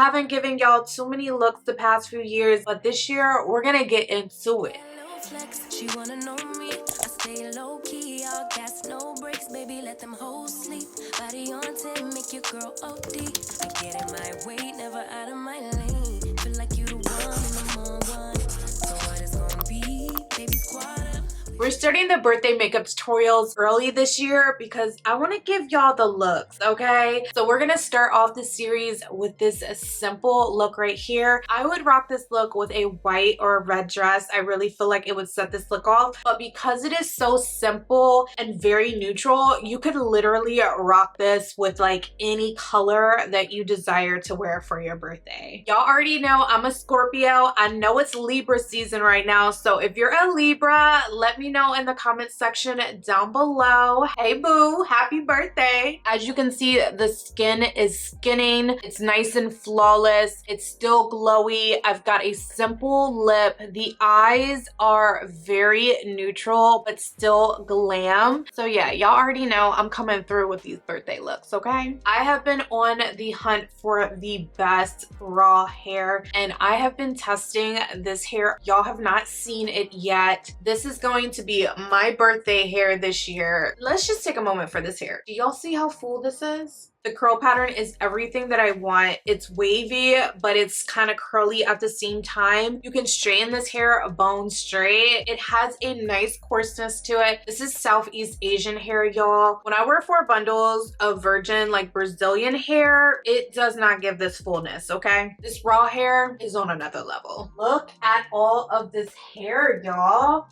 haven't given y'all too many looks the past few years, but this year we're gonna get into it. She wanna know me. I stay low key, all gas, no brakes, baby. Let them hoes sleep. Body on 10, make your girl OD. I get in my way, never out of my lane. Feel like you the one and I'm on one. So what it's gonna be, baby, squad up. We're starting the birthday makeup tutorials early this year because I want to give y'all the looks, okay? So we're going to start off the series with this simple look right here. I would rock this look with a white or a red dress. I really feel like it would set this look off. But because it is so simple and very neutral, you could literally rock this with like any color that you desire to wear for your birthday. Y'all already know I'm a Scorpio. I know it's Libra season right now. So if you're a Libra, let me know in the comment section down below. Hey boo, happy birthday. As you can see, the skin is skinning. It's nice and flawless. It's still glowy. I've got a simple lip. The eyes are very neutral but still glam. So yeah, y'all already know I'm coming through with these birthday looks, okay? I have been on the hunt for the best raw hair and I have been testing this hair. Y'all have not seen it yet. This is going to be my birthday hair this year. Let's just take a moment for this hair. Do y'all see how full this is? The curl pattern is everything that I want. It's wavy, but it's kind of curly at the same time. You can straighten this hair bone straight. It has a nice coarseness to it. This is Southeast Asian hair, y'all. When I wear 4 bundles of virgin, like Brazilian hair, it does not give this fullness, okay? This raw hair is on another level. Look at all of this hair, y'all.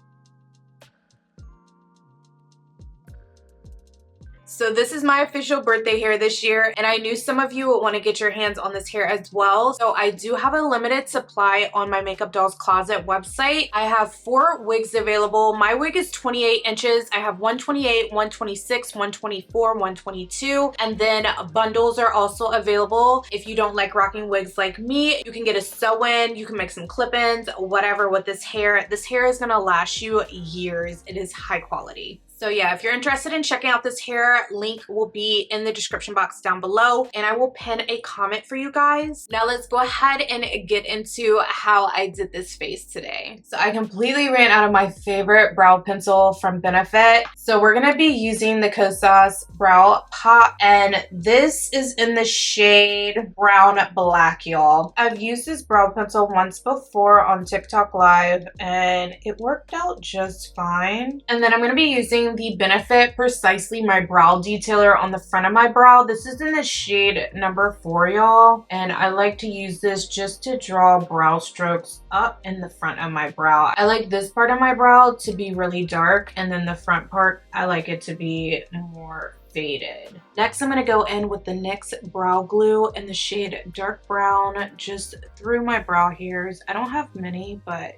So this is my official birthday hair this year, and I knew some of you would want to get your hands on this hair as well. So I do have a limited supply on my Makeup Dolls Closet website. I have 4 wigs available. My wig is 28 inches. I have 128, 126, 124, 122, and then bundles are also available. If you don't like rocking wigs like me, you can get a sew-in, you can make some clip-ins, whatever with this hair. This hair is gonna last you years. It is high quality. So yeah, if you're interested in checking out this hair, link will be in the description box down below, and I will pin a comment for you guys. Now let's go ahead and get into how I did this face today. So I completely ran out of my favorite brow pencil from Benefit. So we're gonna be using the Kosas Brow Pop, and this is in the shade Brown Black, y'all. I've used this brow pencil once before on TikTok Live, and it worked out just fine. And then I'm gonna be using the Benefit Precisely My Brow Detailer on the front of my brow. This is in the shade number 4, y'all. And I like to use this just to draw brow strokes up in the front of my brow. I like this part of my brow to be really dark, and then the front part, I like it to be more faded. Next, I'm going to go in with the NYX Brow Glue in the shade Dark Brown just through my brow hairs. I don't have many, but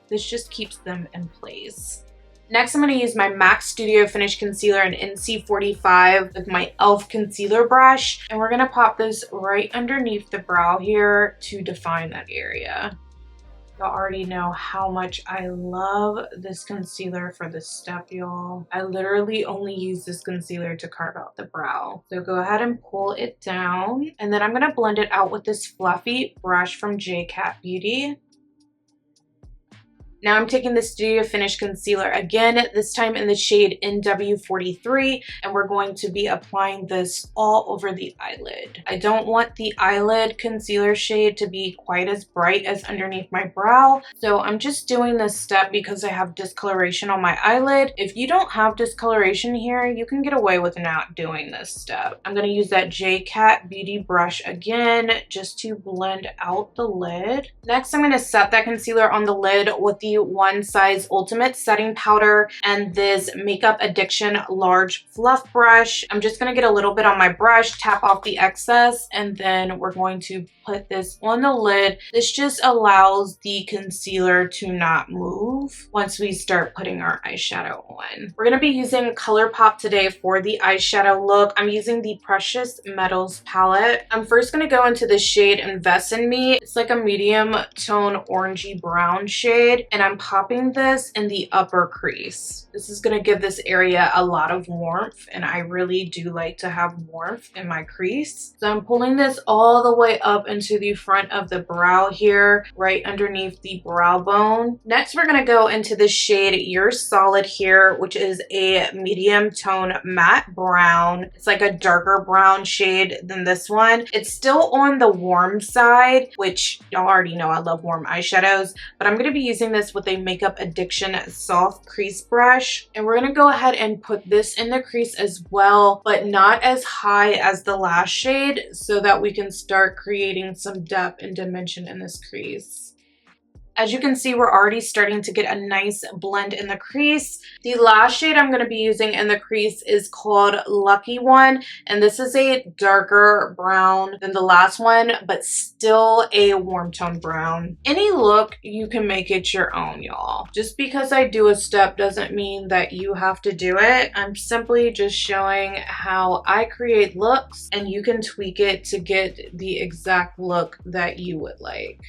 this just keeps them in place. Next, I'm going to use my MAC Studio Finish Concealer in NC45 with my e.l.f. concealer brush. And we're going to pop this right underneath the brow here to define that area. Y'all already know how much I love this concealer for this step, y'all. I literally only use this concealer to carve out the brow. So go ahead and pull it down. And then I'm going to blend it out with this fluffy brush from Cat Beauty. Now I'm taking the Studio Finish Concealer again, this time in the shade NW43, and we're going to be applying this all over the eyelid. I don't want the eyelid concealer shade to be quite as bright as underneath my brow, so I'm just doing this step because I have discoloration on my eyelid. If you don't have discoloration here, you can get away with not doing this step. I'm going to use that Cat Beauty brush again just to blend out the lid. Next, I'm going to set that concealer on the lid with the One Size Ultimate Setting Powder and this Makeup Addiction Large Fluff Brush. I'm just going to get a little bit on my brush, tap off the excess, and then we're going to put this on the lid. This just allows the concealer to not move once we start putting our eyeshadow on. We're going to be using ColourPop today for the eyeshadow look. I'm using the Precious Metals palette. I'm first going to go into the shade Invest in Me. It's like a medium tone orangey brown shade, and and I'm popping this in the upper crease. This is going to give this area a lot of warmth, and I really do like to have warmth in my crease. So I'm pulling this all the way up into the front of the brow here, right underneath the brow bone. Next, we're going to go into the shade You're Solid here, which is a medium tone matte brown. It's like a darker brown shade than this one. It's still on the warm side, which y'all already know I love warm eyeshadows, but I'm going to be using this with a Makeup Addiction soft crease brush, and we're going to go ahead and put this in the crease as well, but not as high as the last shade, so that we can start creating some depth and dimension in this crease. As you can see, we're already starting to get a nice blend in the crease. The last shade I'm going to be using in the crease is called Lucky One, and this is a darker brown than the last one, but still a warm tone brown. Any look, you can make it your own, y'all. Just because I do a step doesn't mean that you have to do it. I'm simply just showing how I create looks, and you can tweak it to get the exact look that you would like.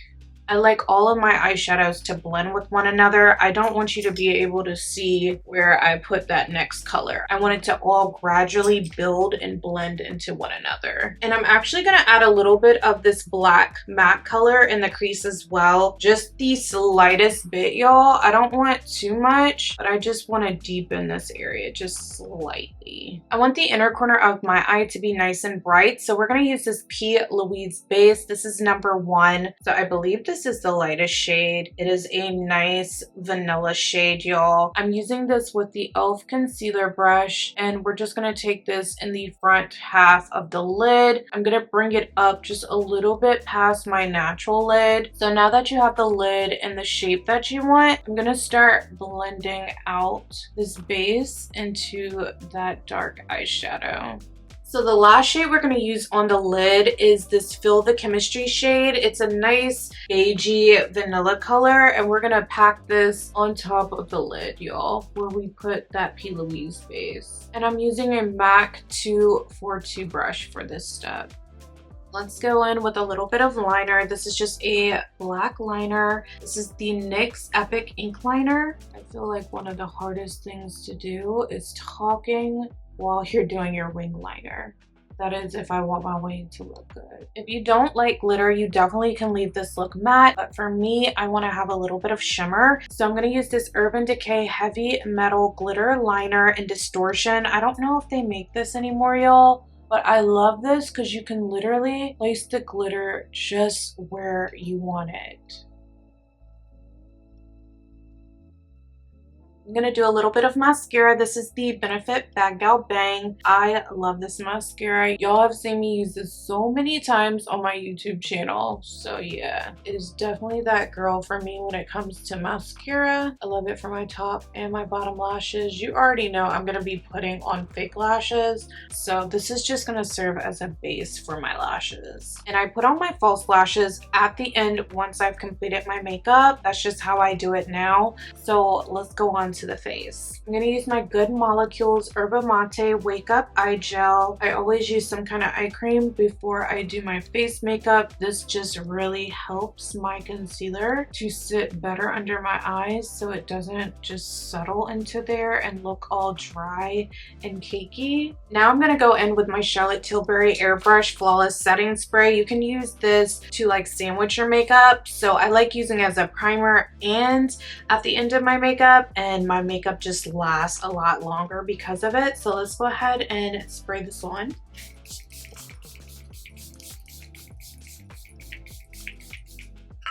I like all of my eyeshadows to blend with one another. I don't want you to be able to see where I put that next color. I want it to all gradually build and blend into one another. And I'm actually going to add a little bit of this black matte color in the crease as well. Just the slightest bit, y'all. I don't want too much, but I just want to deepen this area just slightly. I want the inner corner of my eye to be nice and bright, so we're going to use this P. Louise base. This is number 1. So I believe this is the lightest shade. It is a nice vanilla shade, y'all. I'm using this with the e.l.f. concealer brush, and we're just going to take this in the front half of the lid. I'm going to bring it up just a little bit past my natural lid. So now that you have the lid in the shape that you want, I'm going to start blending out this base into that dark eyeshadow. So the last shade we're going to use on the lid is this Feel the Chemistry shade. It's a nice beigey vanilla color, and we're going to pack this on top of the lid, y'all, where we put that P. Louise base. And I'm using a MAC 242 brush for this step. Let's go in with a little bit of liner. This is just a black liner. This is the NYX Epic Ink Liner. I feel like one of the hardest things to do is talking while you're doing your wing liner. That is if I want my wing to look good. If you don't like glitter, you definitely can leave this look matte, but for me, I want to have a little bit of shimmer. So I'm going to use this Urban Decay Heavy Metal Glitter Liner in Distortion. I don't know if they make this anymore, y'all, but I love this because you can literally place the glitter just where you want it. I'm going to do a little bit of mascara. This is the Benefit Bad Gal Bang. I love this mascara. Y'all have seen me use this so many times on my YouTube channel. So yeah, it is definitely that girl for me when it comes to mascara. I love it for my top and my bottom lashes. You already know I'm going to be putting on fake lashes. So this is just going to serve as a base for my lashes. And I put on my false lashes at the end once I've completed my makeup. That's just how I do it now. So let's go on to the face. I'm going to use my Good Molecules Yerba Mate Wake Up Eye Gel. I always use some kind of eye cream before I do my face makeup. This just really helps my concealer to sit better under my eyes so it doesn't just settle into there and look all dry and cakey. Now I'm going to go in with my Charlotte Tilbury Airbrush Flawless Setting Spray. You can use this to like sandwich your makeup. So I like using it as a primer and at the end of my makeup, and my makeup just lasts a lot longer because of it. So let's go ahead and spray this on.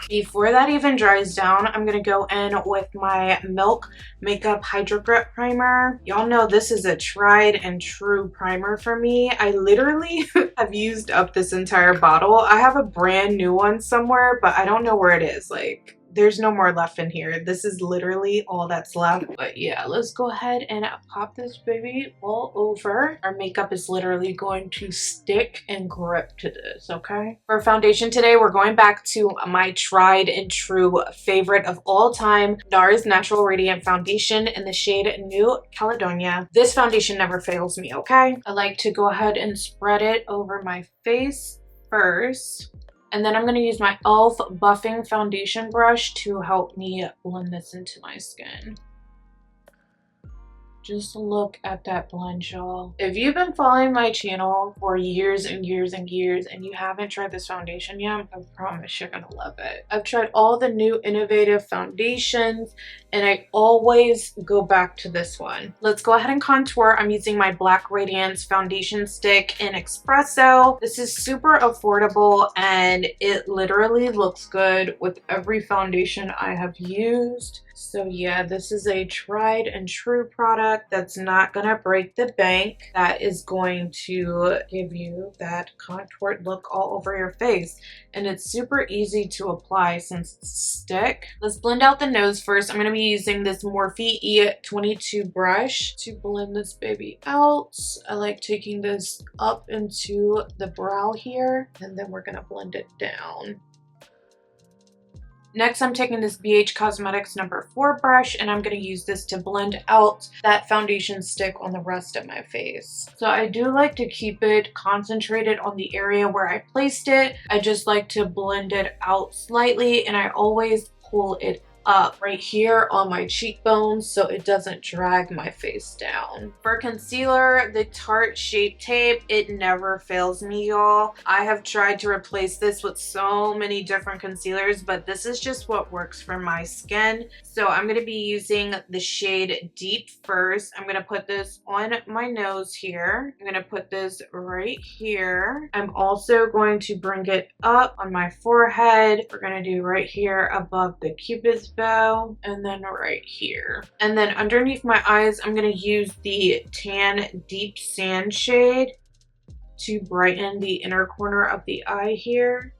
Before that even dries down, I'm going to go in with my Milk Makeup Hydro Grip Primer. Y'all know this is a tried and true primer for me. I literally have used up this entire bottle. I have a brand new one somewhere, but I don't know where it is. Like, there's no more left in here. This is literally all that's left. But yeah, let's go ahead and pop this baby all over. Our makeup is literally going to stick and grip to this, okay? For foundation today, we're going back to my tried and true favorite of all time, NARS Natural Radiant Foundation in the shade New Caledonia. This foundation never fails me, okay? I like to go ahead and spread it over my face first. And then I'm going to use my e.l.f. buffing foundation brush to help me blend this into my skin. Just look at that blend, y'all. If you've been following my channel for years and years and years and you haven't tried this foundation yet, I promise you're gonna love it. I've tried all the new innovative foundations and I always go back to this one. Let's go ahead and contour. I'm using my Black Radiance foundation stick in Espresso. This is super affordable and it literally looks good with every foundation I have used. So yeah, this is a tried and true product that's not gonna break the bank, that is going to give you that contoured look all over your face. And it's super easy to apply since it's a stick. Let's blend out the nose first. I'm gonna be using this Morphe E22 brush to blend this baby out. I like taking this up into the brow here, and then we're gonna blend it down. Next, I'm taking this BH Cosmetics number 4 brush and I'm going to use this to blend out that foundation stick on the rest of my face. So I do like to keep it concentrated on the area where I placed it. I just like to blend it out slightly and I always pull it up right here on my cheekbones so it doesn't drag my face down. For concealer, the Tarte Shape Tape, it never fails me, y'all. I have tried to replace this with so many different concealers, but this is just what works for my skin. So I'm going to be using the shade Deep first. I'm going to put this on my nose here. I'm going to put this right here. I'm also going to bring it up on my forehead. We're going to do right here above the Cupid's bow and then right here. And then underneath my eyes, I'm going to use the Tan Deep Sand shade to brighten the inner corner of the eye here.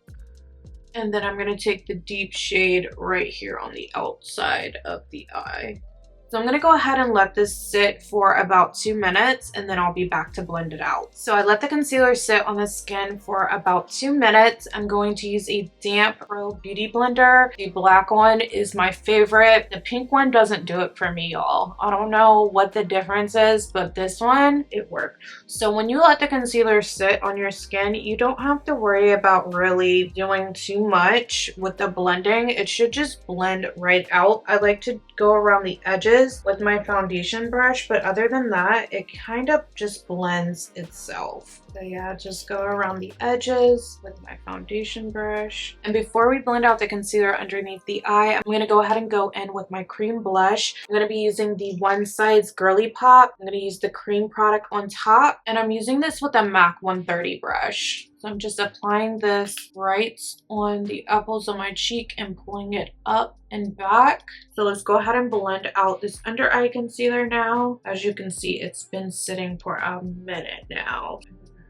And then I'm going to take the deep shade right here on the outside of the eye. So I'm going to go ahead and let this sit for about 2 minutes and then I'll be back to blend it out. So I let the concealer sit on the skin for about 2 minutes. I'm going to use a damp Pro Beauty blender. The black one is my favorite. The pink one doesn't do it for me, y'all. I don't know what the difference is, but this one, it worked. So when you let the concealer sit on your skin, you don't have to worry about really doing too much with the blending. It should just blend right out. I like to go around the edges with my foundation brush, but other than that, it kind of just blends itself. So yeah, just go around the edges with my foundation brush. And before we blend out the concealer underneath the eye, I'm going to go ahead and go in with my cream blush. I'm going to be using the One Size Girly Pop. I'm going to use the cream product on top, and I'm using this with a MAC 130 brush. So I'm just applying this right on the apples of my cheek and pulling it up and back. So let's go ahead and blend out this under eye concealer now. As you can see, it's been sitting for a minute now.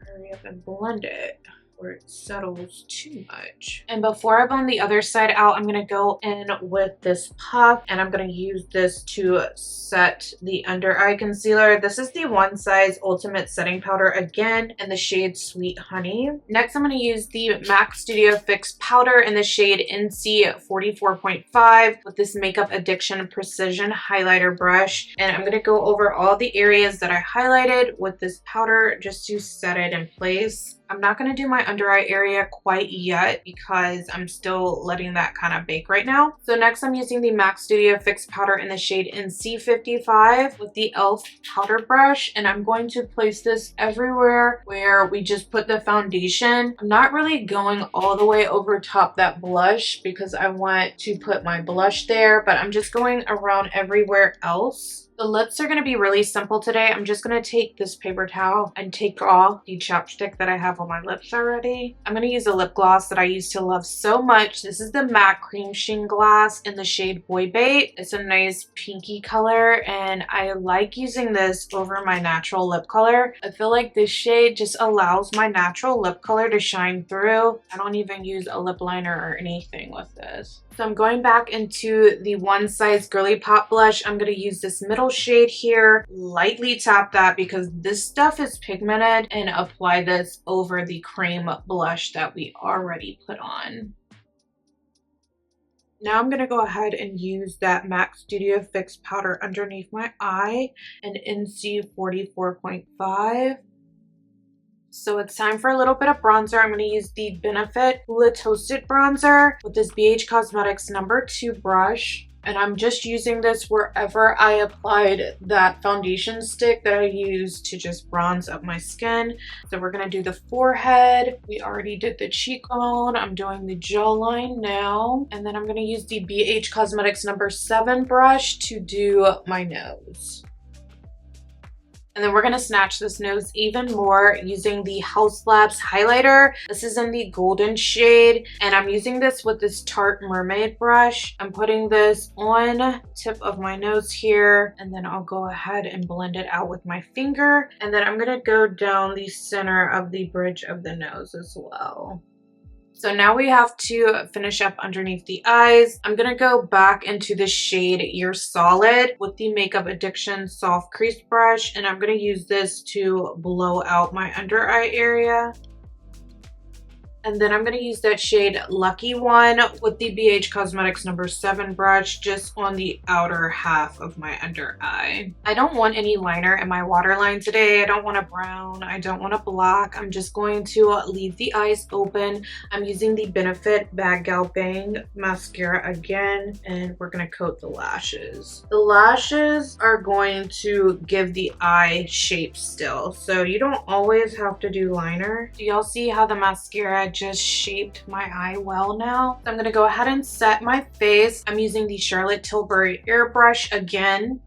Hurry up and blend it where it settles too much. And before I blend the other side out, I'm going to go in with this puff and I'm going to use this to set the under eye concealer. This is the One Size Ultimate Setting Powder again in the shade Sweet Honey. Next, I'm going to use the MAC Studio Fix Powder in the shade NC 44.5 with this Makeup Addiction Precision Highlighter brush. And I'm going to go over all the areas that I highlighted with this powder just to set it in place. I'm not going to do my under eye area quite yet because I'm still letting that kind of bake right now. So next I'm using the MAC Studio Fix Powder in the shade NC55 with the e.l.f. powder brush, and I'm going to place this everywhere where we just put the foundation. I'm not really going all the way over top that blush because I want to put my blush there, but I'm just going around everywhere else. The lips are going to be really simple today. I'm just going to take this paper towel and take off the chapstick that I have on my lips already. I'm going to use a lip gloss that I used to love so much. This is the MAC Cream Sheen Gloss in the shade Boy Bait. It's a nice pinky color and I like using this over my natural lip color. I feel like this shade just allows my natural lip color to shine through. I don't even use a lip liner or anything with this. So I'm going back into the One Size Girly Pop blush. I'm going to use this middle shade here. Lightly tap that because this stuff is pigmented, and apply this over the cream blush that we already put on. Now I'm going to go ahead and use that MAC Studio Fix powder underneath my eye in NC 44.5. So it's time for a little bit of bronzer. I'm going to use the Benefit Hula Toasted Bronzer with this BH Cosmetics #2 brush. And I'm just using this wherever I applied that foundation stick that I used to just bronze up my skin. So we're going to do the forehead. We already did the cheekbone. I'm doing the jawline now. And then I'm going to use the BH Cosmetics #7 brush to do my nose. And then we're going to snatch this nose even more using the House Labs highlighter. This is in the golden shade, and I'm using this with this Tarte Mermaid brush. I'm putting this on tip of my nose here, and then I'll go ahead and blend it out with my finger. And then I'm going to go down the center of the bridge of the nose as well. So now we have to finish up underneath the eyes. I'm going to go back into the shade You're Solid with the Makeup Addiction Soft Crease Brush. And I'm going to use this to blow out my under eye area. And then I'm going to use that shade Lucky One with the BH Cosmetics #7 brush just on the outer half of my under eye. I don't want any liner in my waterline today. I don't want a brown. I don't want a black. I'm just going to leave the eyes open. I'm using the Benefit Bad Gal Bang mascara again, and we're going to coat the lashes. The lashes are going to give the eye shape still, so you don't always have to do liner. Do y'all see how the mascara just shaped my eye well now? I'm going to go ahead and set my face. I'm using the Charlotte Tilbury airbrush again.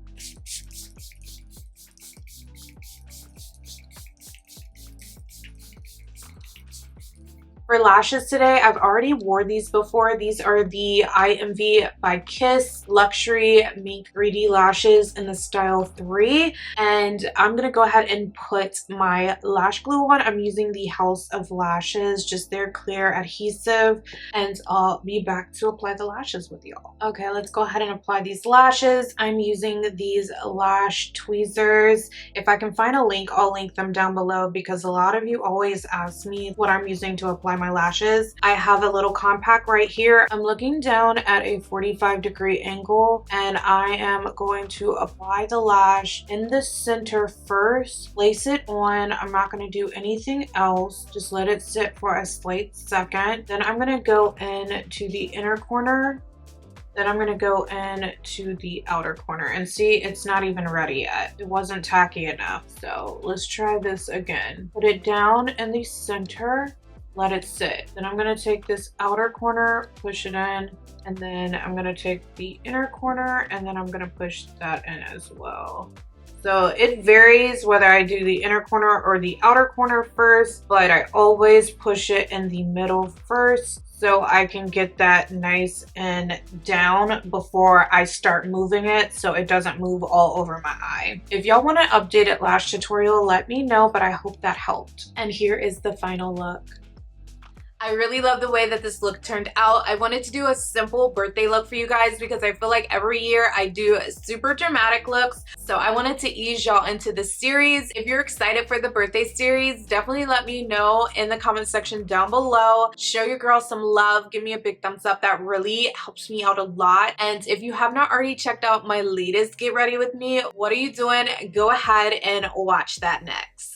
For lashes today, I've already wore these before. These are the IMV by Kiss Luxury Mink 3D lashes in the style 3. And I'm going to go ahead and put my lash glue on. I'm using the House of Lashes, just their clear adhesive. And I'll be back to apply the lashes with y'all. Okay, let's go ahead and apply these lashes. I'm using these lash tweezers. If I can find a link, I'll link them down below because a lot of you always ask me what I'm using to apply my lashes. I have a little compact right here. I'm looking down at a 45-degree angle, and I am going to apply the lash in the center first, place it on. I'm not going to do anything else, just let it sit for a slight second. Then I'm going to go in to the inner corner. Then I'm going to go in to the outer corner, and see, it's not even ready yet. It wasn't tacky enough. So let's try this again. Put it down in the center. Let it sit. Then I'm going to take this outer corner, push it in, and then I'm going to take the inner corner, and then I'm going to push that in as well. So it varies whether I do the inner corner or the outer corner first, but I always push it in the middle first so I can get that nice and down before I start moving it so it doesn't move all over my eye. If y'all want an updated lash tutorial, let me know, but I hope that helped. And here is the final look. I really love the way that this look turned out. I wanted to do a simple birthday look for you guys because I feel like every year I do super dramatic looks. So I wanted to ease y'all into the series. If you're excited for the birthday series, definitely let me know in the comment section down below. Show your girl some love. Give me a big thumbs up. That really helps me out a lot. And if you have not already checked out my latest Get Ready With Me, what are you doing? Go ahead and watch that next.